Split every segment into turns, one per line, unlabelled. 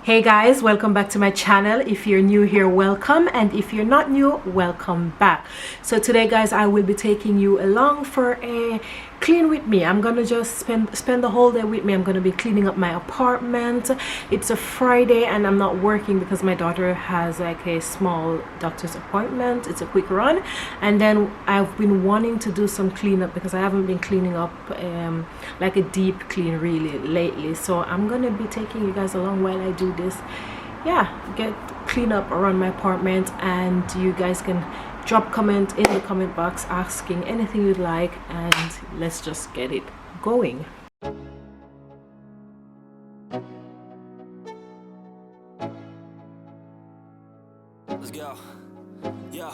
Hey guys, welcome back to my channel. If you're new here, welcome, and if you're not new, welcome back. So today guys, I will be taking you along for a clean with me. I'm gonna just spend the whole day with me. I'm gonna be cleaning up my apartment. It's a Friday and I'm not working because my daughter has like a small doctor's appointment. It's a quick run, and then I've been wanting to do some cleanup because I haven't been cleaning up like a deep clean really lately. So I'm gonna be taking you guys along while I do this. Yeah, get clean up around my apartment, and you guys can drop comment in the comment box asking anything you'd like, and let's just get it going.
Let's go. Yo,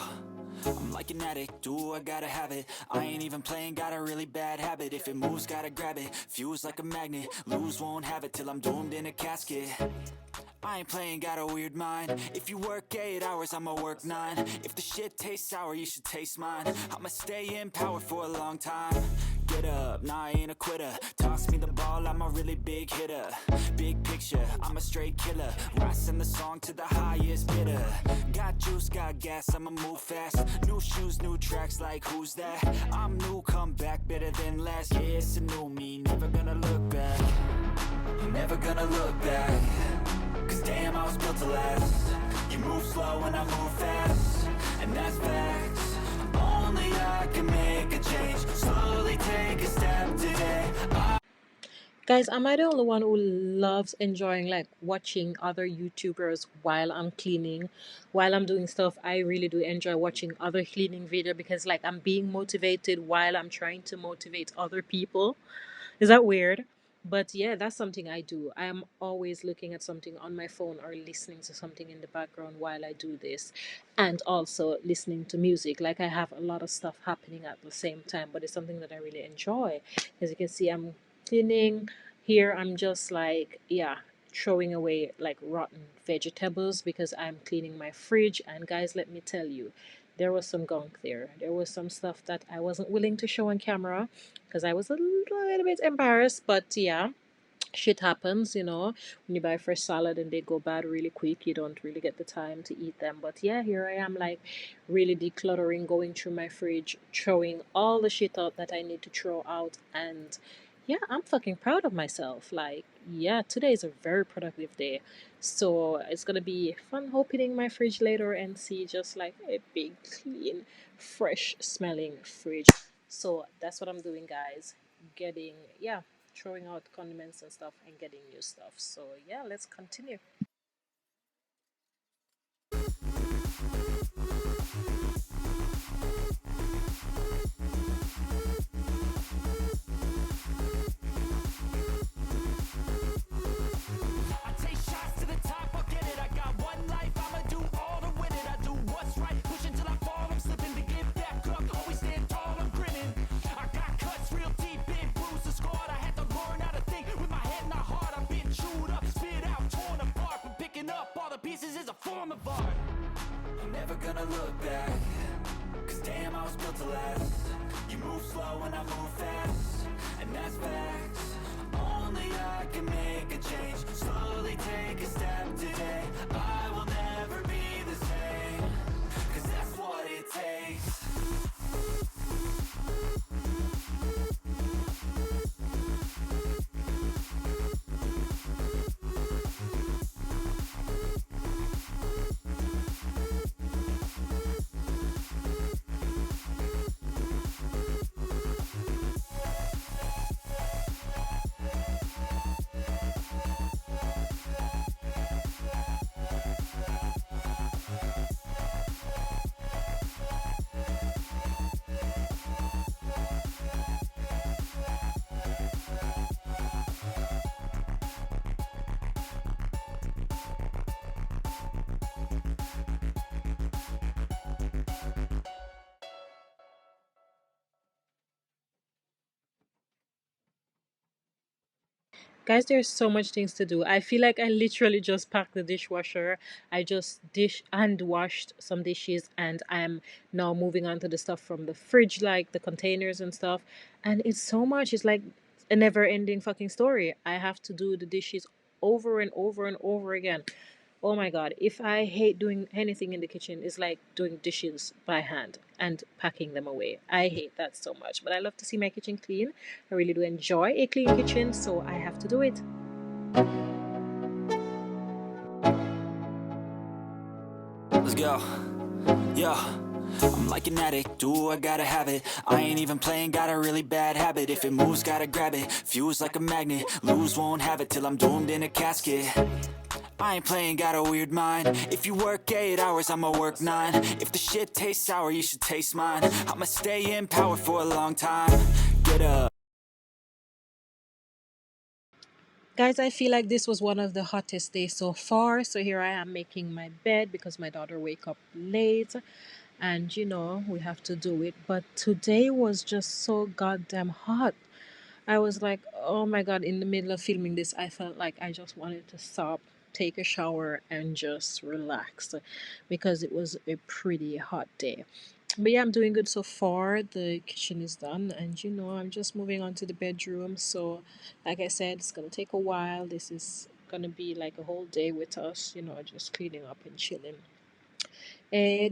I'm like an addict, do I gotta have it. I ain't even playing, got a really bad habit. If it moves, gotta grab it, fuse like a magnet. Lose, won't have it till I'm doomed in a casket. I ain't playing, got a weird mind. If you work 8 hours, I'ma work 9. If the shit tastes sour, you should taste mine. I'ma stay in power for a long time. Get up, nah, I ain't a quitter. Toss me the ball, I'm a really big hitter. Big picture, I'm a straight killer. Rising the song to the highest bidder. Got juice, got gas, I'ma move fast. New shoes, new tracks, like who's that? I'm new, come back, better than last. Yeah, it's a new me, never gonna look back. I'm never gonna look back. Cause damn, I was built to last. You move slow and I move fast, and that's facts. Only I can make a change. Slowly take a step today.
Guys, am I the only one who loves enjoying like watching other YouTubers while I'm cleaning, while I'm doing stuff? I really do enjoy watching other cleaning video because like I'm being motivated while I'm trying to motivate other people. Is that weird? But yeah, that's something I do. I am always looking at something on my phone or listening to something in the background while I do this, and also listening to music. Like I have a lot of stuff happening at the same time, but it's something that I really enjoy. As you can see, I'm cleaning here. I'm just like, yeah, throwing away like rotten vegetables because I'm cleaning my fridge. And guys, let me tell you, there was some gunk there. There was some stuff that I wasn't willing to show on camera because I was a little bit embarrassed. But yeah, shit happens, you know. When you buy fresh salad and they go bad really quick, you don't really get the time to eat them. But yeah, here I am, like really decluttering, going through my fridge, throwing all the shit out that I need to throw out. And yeah, I'm fucking proud of myself. Like, yeah, today is a very productive day. So it's gonna be fun opening my fridge later and see just like a big, clean, fresh smelling fridge. So that's what I'm doing, guys. Getting, yeah, throwing out condiments and stuff and getting new stuff. So yeah, let's continue.
I take shots to the top, I'll get it. I got one life, I'ma do all to win it. I do what's right, push until I fall. I'm slipping to get back up, always stand tall, I'm grinning. I got cuts real deep, been bruised and scarred. I had to learn how to think with my head not hard. I've been chewed up, spit out, torn apart. But picking up all the pieces is a form of art. I'm never gonna look back, cause damn, I was built to last. You move slow and I move fast, and that's facts. Only I can make a change. Slowly take a step today. I will never be the same, cause that's what it takes.
Guys, there's so much things to do. I feel like I literally just packed the dishwasher. I just dish and washed some dishes, and I'm now moving on to the stuff from the fridge, like the containers and stuff. And it's so much. It's like a never ending fucking story. I have to do the dishes over and over and over again. Oh my god, if I hate doing anything in the kitchen, it's like doing dishes by hand and packing them away. I hate that so much, but I love to see my kitchen clean. I really do enjoy a clean kitchen, so I have to do it.
Let's go. Yeah. I'm like an addict, do I gotta have it. I ain't even playing, got a really bad habit. If it moves, gotta grab it. Fuse like a magnet, lose, won't have it till I'm doomed in a casket. I ain't playing, got a weird mind. If you work 8 hours, I'ma work 9. If the shit tastes sour, you should taste mine. I'ma stay in power for a long time. Get up.
Guys, I feel like this was one of the hottest days so far. So here I am making my bed because my daughter wake up late, and we have to do it. But today was just so goddamn hot. I was like, oh my god, in the middle of filming this, I felt like I just wanted to stop, take a shower, and just relax because it was a pretty hot day. But yeah, I'm doing good so far. The kitchen is done, and I'm just moving on to the bedroom. So, like I said, it's gonna take a while. This is gonna be like a whole day with us, just cleaning up and chilling.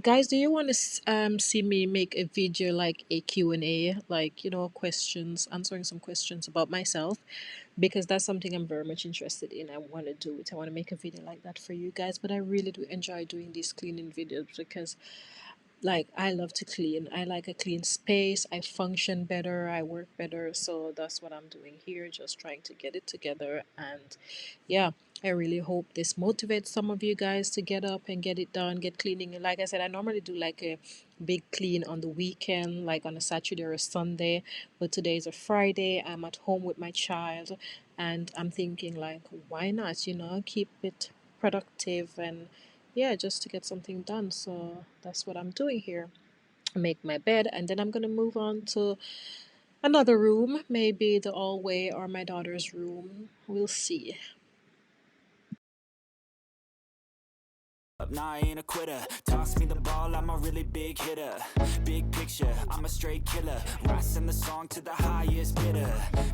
Guys, do you want to see me make a video like a Q&A, like questions, answering some questions about myself? Because that's something I'm very much interested in. I want to do it. I want to make a video like that for you guys. But I really do enjoy doing these cleaning videos because like I love to clean. I like a clean space. I function better. I work better. So that's what I'm doing here, just trying to get it together. And yeah, I really hope this motivates some of you guys to get up and get it done, get cleaning. And like I said, I normally do like a big clean on the weekend, like on a Saturday or a Sunday. But today is a Friday. I'm at home with my child, and I'm thinking like, why not? Keep it productive and yeah, just to get something done. So that's what I'm doing here. Make my bed, and then I'm gonna move on to another room, maybe the hallway or my daughter's room. We'll see.
Nah, I ain't a quitter. Toss me the ball, I'm a really big hitter. Big picture, I'm a straight killer. Rising the song to the highest bidder.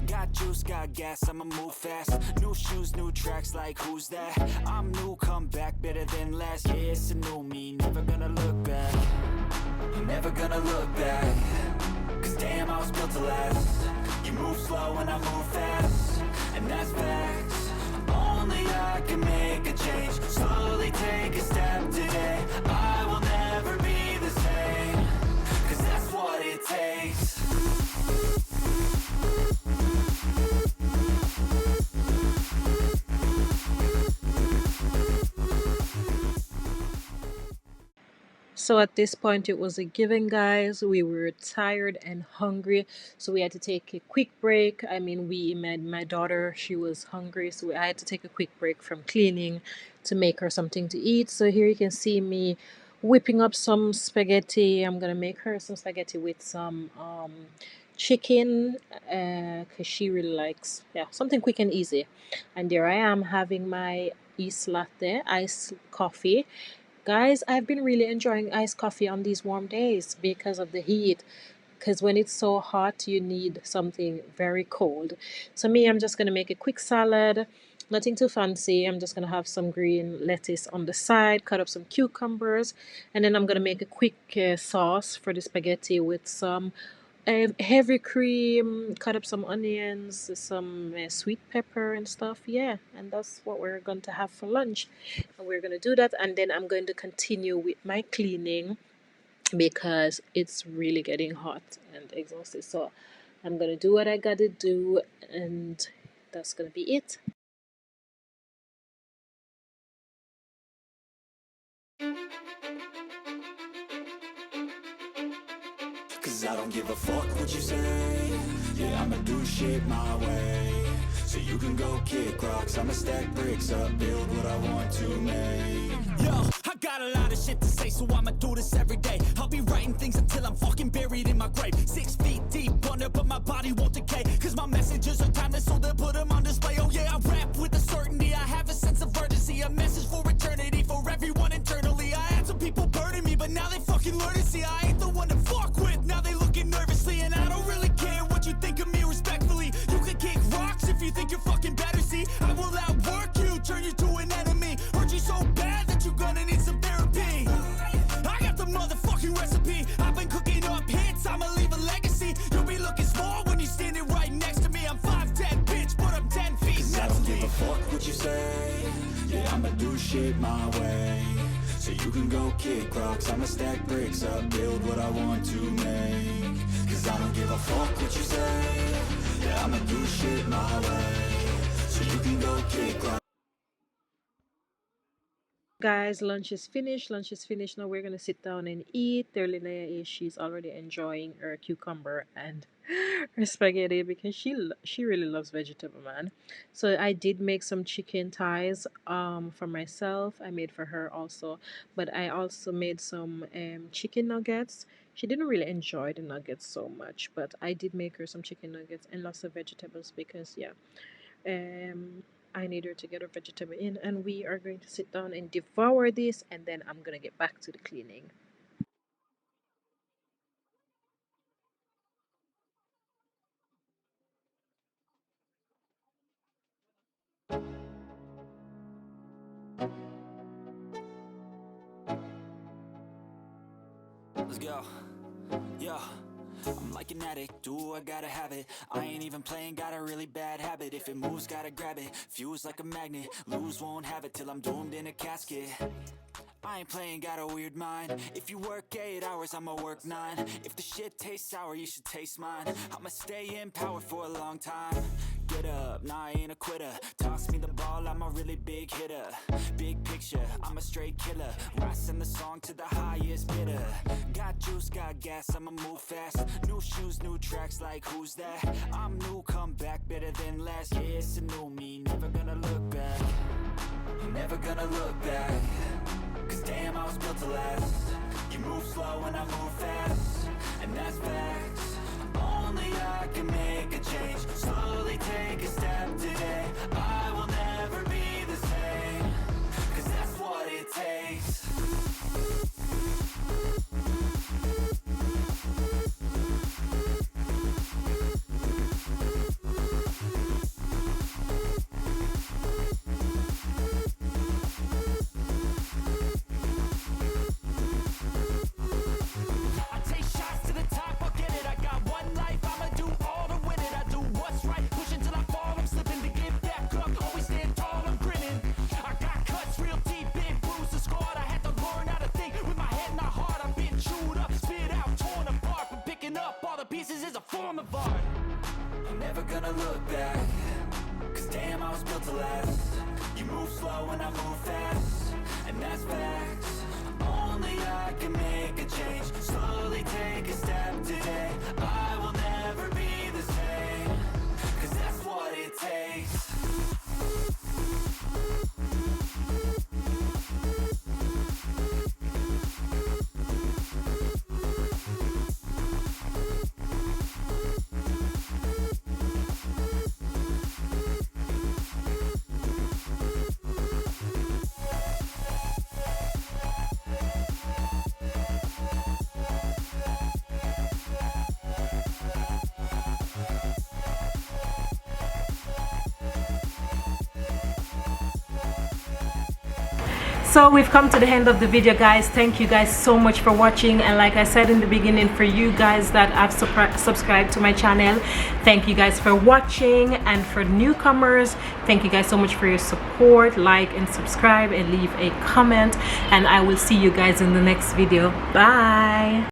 Got juice, got gas, I'ma move fast. New shoes, new tracks, like who's that? I'm new, come back, better than last. Yeah, it's a new me, never gonna look back. Never gonna look back. Cause damn, I was built to last. You move slow and I move fast. And that's facts. Only I can make a change. Slowly take a step today. I will never be the same. Cause that's what it takes.
So at this point, it was a given, guys. We were tired and hungry, so we had to take a quick break. I mean, we met my daughter, she was hungry, so I had to take a quick break from cleaning to make her something to eat. So here you can see me whipping up some spaghetti. I'm gonna make her some spaghetti with some chicken because she really likes, yeah, something quick and easy. And there I am having my iced latte, iced coffee. Guys, I've been really enjoying iced coffee on these warm days because of the heat. Because when it's so hot, you need something very cold. So, me, I'm just going to make a quick salad. Nothing too fancy. I'm just going to have some green lettuce on the side, cut up some cucumbers, and then I'm going to make a quick sauce for the spaghetti with some heavy cream, cut up some onions, some sweet pepper and stuff. Yeah, and that's what we're going to have for lunch. And we're going to do that, and then I'm going to continue with my cleaning because it's really getting hot and exhausted. So I'm going to do what I got to do, and that's going to be it.
Cause I don't give a fuck what you say. Yeah, I'ma do shit my way. So you can go kick rocks, I'ma stack bricks up, build what I want to make. Yo, I got a lot of shit to say, so I'ma do this every day. I'll be writing things until I'm fucking buried in my grave. 6 feet deep under, but my body won't decay. Cause my messages are timeless, so they'll put them on display. Oh yeah, I rap with a certainty, I have a sense of urgency. A message for eternity, for everyone internally. I had some people burning me, but now they fucking learn to see I ain't the one to fuck with. Now they looking nervously, and I don't really care what you think of me respectfully. You can kick rocks if you think you're fucking better, see, I will outwork you. shit my way. So you can go kick rocks, I'ma stack bricks up, build what I want to make. Cause I don't give a fuck what you say, yeah, I'ma do shit my way. So you can go kick rocks.
Guys, lunch is finished. Now we're gonna sit down and eat. Terlinea is she's already enjoying her cucumber and her spaghetti because she really loves vegetable, man. So I did make some chicken thighs for myself. I made for her also, but I also made some chicken nuggets. She didn't really enjoy the nuggets so much, but I did make her some chicken nuggets and lots of vegetables because yeah, um I need her to get her vegetable in, and we are going to sit down and devour this, and then I'm gonna get back to the cleaning.
Let's go. Yeah, I'm like an addict, do I gotta have it. I ain't even playing, got a really bad habit. If it moves, gotta grab it, fuse like a magnet. Lose, won't have it till I'm doomed in a casket. I ain't playing, got a weird mind. If you work 8 hours, I'ma work 9. If the shit tastes sour, you should taste mine. I'ma stay in power for a long time. Get up, nah, I ain't a quitter. Toss me the ball, I'm a really big hitter. Big picture, I'm a straight killer. Rising the song to the highest bidder. Got juice, got gas, I'ma move fast. New shoes, new tracks, like who's that? I'm new, come back, better than last. Yeah, it's a new me, never gonna look back. Never gonna look back. Cause damn, I was built to last. You move slow and I move fast, and that's facts. Only I can make a change. Slowly take a step today. I will never be the same. Cause that's what it takes. Never gonna look back. Cause damn, I was built to last. You move slow and I move fast, and that's facts. Only I can make a change. Slowly take a step today. I will never be the same. Cause that's what it takes.
So we've come to the end of the video, guys. Thank you guys so much for watching, and like I said in the beginning, for you guys that have subscribed to my channel, thank you guys for watching. And for newcomers, thank you guys so much for your support. Like and subscribe and leave a comment, and I will see you guys in the next video. Bye.